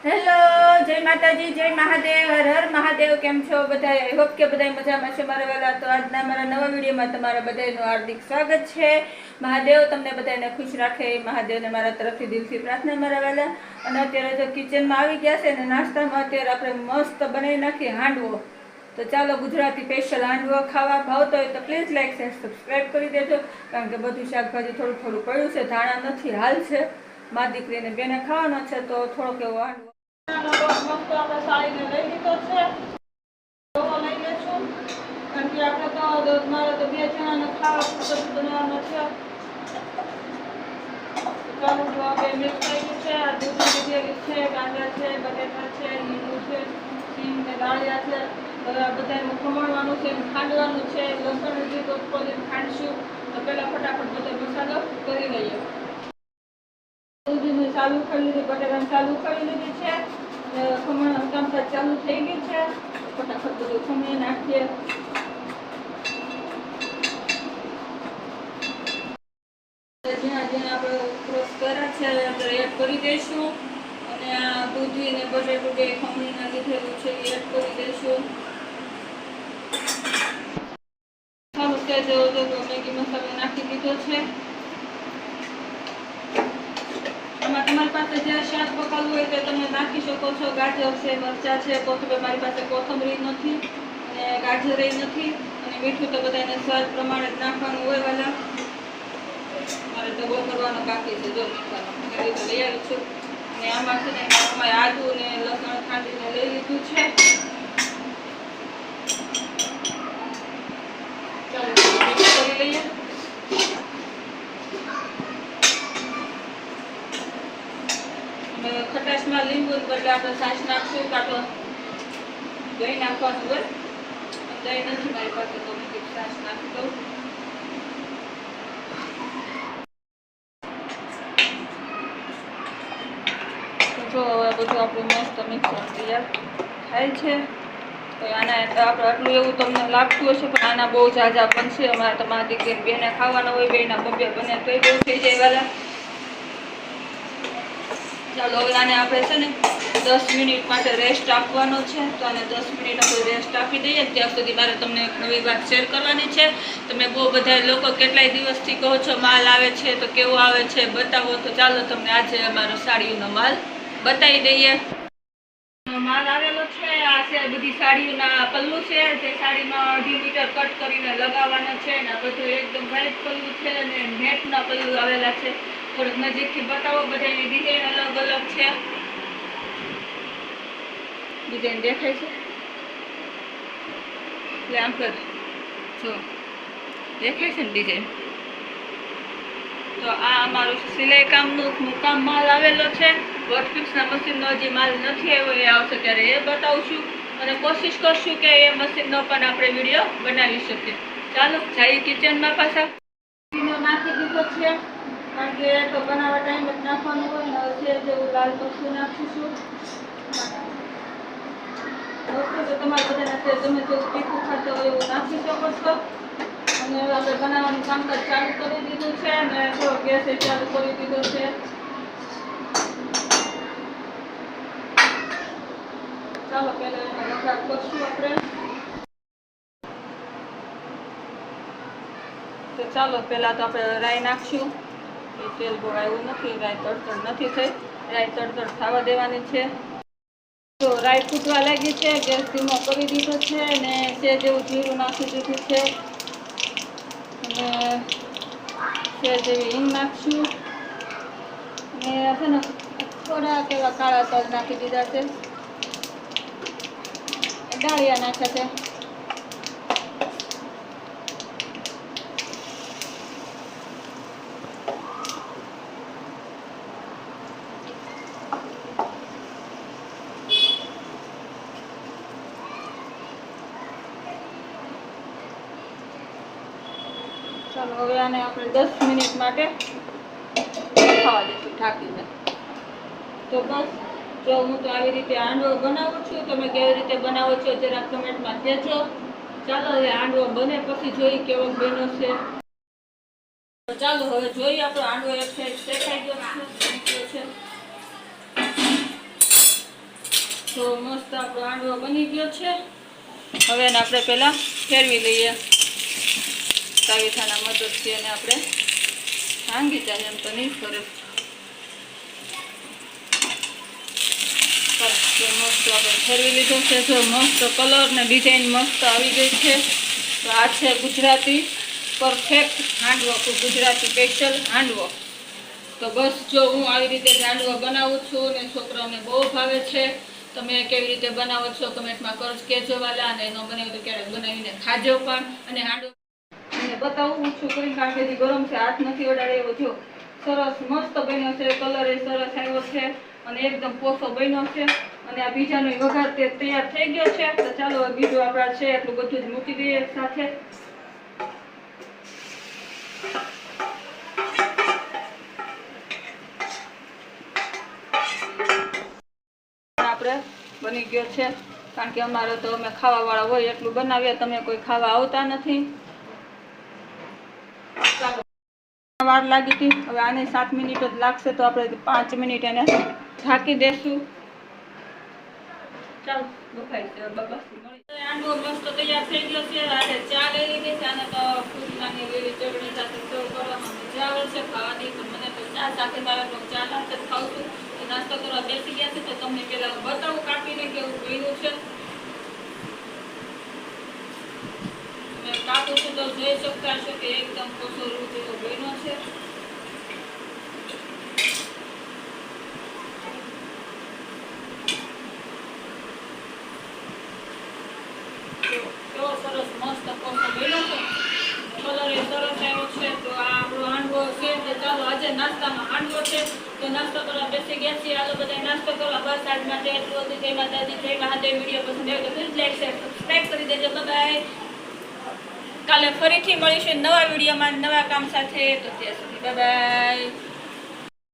Hello, જય માતાજી, જય મહાદેવ, હર હર મહાદેવ. કેમ છો બધા? આઈ હોપ કે બધા મજામાં છે મારા વાલા. તો આજના મારા નવા વિડીયોમાં તમારા બધાનું હાર્દિક સ્વાગત છે. મહાદેવ તમને બધાને ખુશ રાખે એ મહાદેવને મારા તરફથી દિલથી પ્રાર્થના મારા વાલા. અને અત્યારે તો કિચનમાં આવી ગયા છે ને નાસ્તામાં અત્યારે આપણે મસ્ત બનાવી નાખીએ હાંડવો. તો ચાલો, ગુજરાતી સ્પેશિયલ હાંડવો ખાવા ભાવતો હોય તો પ્લીઝ લાઈક શેર સબસ્ક્રાઈબ કરી દેજો. કારણ કે બધું શાકભાજી થોડું થોડું પડ્યું છે, ધાણા નથી, હાલ છે. મા દીકરીને બેને ખાવાનો છે તો થોડોક એવો હાંડવો મસ્ત આપણે સાળીને લઈ લીધો છે. લઈ લેશું કારણ કે આપણે તો મારે તો 2 જણાને ખાવા પૂરતું બનાવવાનો છે. ચાલો, જો આપણે મિક્સ થઈ ગયું છે. આ દૂધ લીધેલી છે, કાંદા છે, બટેટા છે, લીંબુ છે, સિંગ ને દાળિયા છે. હવે આ બધાનું ખમણવાનું છે, ખાંડવાનું છે. લસણ લીધું ખોલીને ખાંડશું. તો પહેલાં ફટાફટ બધો મસાલો કરી લઈએ. દૂધને ચાલુ કરી લીધી, બટેટાને ચાલુ કરી લીધી છે. ખમણ કામકાજ ચાલુ થઈ ગયું છે. ફટાફટ બધું ખમણી નાખીએ. જ્યાં જ્યાં આપણે ક્રોસ કર્યા છે આપણે એડ કરી દઈશું. અને આ દૂધી ને બટેટું બે ખમણીને લીધેલું છે એ એડ કરી દઈશું. સારું છે, જેવો મેગી મસાલો નાખી દીધો છે. તમારી પાસે જે શાક પકાવવું હોય તો તમે નાખી શકો છો. ગાજર છે, મરચાં છે, કોથમીર. મારી પાસે કોથમરી નથી અને ગાજર નથી. અને મીઠું તો બધાને સ્વાદ પ્રમાણે જ નાખવાનું હોય વાલા. મારે ડબો કરવાનો બાકી છે. જો મીઠાનો તો લઈ આવી છું. અને આમાં છે ને અમારે આદુ ને લસણ ખાંડીને લઈ લીધું છે. ચાલો મિક્સ કરી લઈએ. ખટાશમાં લીંબુ બદલે આપણે છાશ નાખશું. કાં તો દહીં નાખવાનું હોય. દહીં નથી મારી પાસે તો મેં છાશ નાખી દઉં. જો હવે બધું આપણું મસ્ત મિક્સર તૈયાર થાય છે. તો આના આપણે આટલું એવું તમને લાગતું હશે પણ આના બહુ ઝાઝા પણ છે. અમારે તો મારી દીકરી બેને ખાવાના હોય, બેના બબ્બે બને તોય બહુ થઈ જાય વાલા. ચાલો, હવે આને આપણે છે ને 10 મિનિટ માટે રેસ્ટ આપવાનો છે. તો આને 10 મિનિટ આપણે રેસ્ટ આપી દઈએ. ત્યાં સુધી મારે તમને એક નવી વાત શેર કરવાની છે. તમે બહુ બધા લોકો કેટલાય દિવસથી કહો છો માલ આવે છે તો કેવો આવે છે બતાવો. તો ચાલો તમને આજે અમારો સાડીઓનો માલ બતાવી દઈએ. માલ આવેલો છે. આ છે બધી સાડીઓના પલ્લું છે. જે સાડીમાં 2 મીટર કટ કરીને લગાવવાના છે. ને આ બધું એકદમ વ્હાઈટ પલ્લું છે અને નેટના પલ્લું આવેલા છે. થોડુંક નજીકથી બતાવો. બધાની ડિઝાઇન અલગ અલગ છે. ડિઝાઇન દેખાય છે એટલે આમ કર જો દેખાય છે ને ડિઝાઇન. તો આ અમારું સિલાઈ કામનું કામ માલ આવેલો છે. વર્કફિક્સના મશીનનો હજી માલ નથી આવ્યો, એ આવશે ત્યારે એ બતાવશું. અને કોશિશ કરશું કે એ મશીનનો પણ આપણે વિડીયો બનાવી શકીએ. ચાલો જઈએ કિચનમાં પાછા. નાખી દીધો છે કારણ કે તો બનાવવા ટાઈમ જ નાખવાનું હોય ને. હવે જેવું લાલ મરચું નાખીશું. તો તમારે બધાને તમે જેવું તીખું ખાતો હોય એવું નાખી શકો છો. અને આપણે બનાવવાનું કામકાજ ચાલુ કરી દીધું છે. અને જો ગેસ ચાલુ કરી દીધો છે. ચાલો પહેલા એનો વઘાર કરશું આપણે. તો ચાલો પહેલા તો આપણે રાઈ નાખશું. એ તેલ બહુ આવ્યું નથી, રાઈ તડતડ નથી થઈ. રાઈ તડતડ થવા દેવાની છે. તો રાઈ ફૂટવા લાગી છે. ગેસ ધીમો કરી દીધો છે. અને છે જેવું જીરું નાખી દીધું છે. અને છે જેવી હિંગ નાખશું. અને છે ને થોડાક એવા કાળા તલ નાખી દીધા છે. દાળિયા નાખ્યા છે. ચાલો હવે આને આપણે 10 મિનિટ માટે ખાવા દઈશું ઢાંકીને. તો બસ જો હું તો આવી રીતે હાંડવો બનાવું છું. તમે કેવી રીતે બનાવો છો જરા કમેન્ટમાં કહેજો. ચાલો હવે હાંડવો બને પછી જોઈ કેવો બન્યો છે. તો ચાલો હવે જોઈએ આપણો હાંડવો એક સાઈડ શેકાઈ ગયો છે. તો મસ્ત આપણો હાંડવો બની ગયો છે. હવે એને આપણે પહેલાં ફેરવી લઈએ તાવીથાના મદદથી, અને આપણે ભાંગી જાય એમ તો નહીં ફરે. મસ્ત આપણે ફેરવી લીધો છે. જો મસ્ત કલર ને ડિઝાઇન મસ્ત આવી ગઈ છે. તો આ છે ગુજરાતી પરફેક્ટ હાંડવો, ગુજરાતી સ્પેશિયલ હાંડવો. તો બસ જો હું આવી રીતે જ હાંડવો બનાવું છું ને છોકરાઓને બહુ ભાવે છે. તમે કેવી રીતે બનાવો છો કમેન્ટમાં કહેજો વાલા, અને ન બનાવ્યું તો ક્યારેક બનાવીને ખાજો પણ. અને હાંડવો બતાવું છું કોઈ કારણ કે ગરમ છે, હાથ નથી ઓડાડે એવો. જો સરસ મસ્ત બન્યો છે, કલર એ સરસ આવ્યો છે અને એકદમ પોસો બન્યો છે. અને આ બીજાનો વઘાર તે તૈયાર થઈ ગયો છે. તો ચાલો બીજું આપણા છે એટલું બધું જ મૂકી દઈએ એક સાથે. આપણે બની ગયો છે, કારણ કે અમારે તો અમે ખાવા વાળા હોય એટલું બનાવીએ, તમે કોઈ ખાવા આવતા નથી. વાર લાગી હતી, હવે આને 7 મિનિટ જ લાગશે, તો આપણે 5 મિનિટ એને ઢાંકી દેશું. ચાલો બફાઈ છે બસ. હાંડવો મસ્ત તૈયાર થઈ ગયો છે. આજે ચા લઈ લીધી છે, આને તો ફૂલનાની લીલી ચટણી સાથે સર્વ કરવામાં મજા આવે છે ખાવાની. તો મને તો ચા સાથે મારે ચા સાથે જ ખાઉં છું. તો નાસ્તો કરવા બેસી ગયા છે, તો તમને પેલા બતાવું કાપીને કેવું બન્યું છે. કાપું છું તો જોઈ શકતા છો કે એકદમ કોસો રૂ જેવો બન્યો છે. કેવો સરસ મસ્ત કોસો બન્યો છે, કલર એ સરસ આવ્યો છે. તો આ આપણો હાંડવો છે. તો ચાલો આજે નાસ્તામાં હાંડવો છે, તો નાસ્તો કરવા બેસી ગયા છીએ. હાલો બધા નાસ્તો કરવા. બસ આજ માટે એટલું હતું. જય માતાજી, જય મહાદેવ. વિડીયો પસંદ આવ્યો તો પ્લીઝ લાઈક શેર સબસ્ક્રાઈબ કરી દેજો. બાય. કાલે ફરીથી મળીશું નવા વિડીયોમાં નવા કામ સાથે. તો ત્યાં સુધી બાય બાય.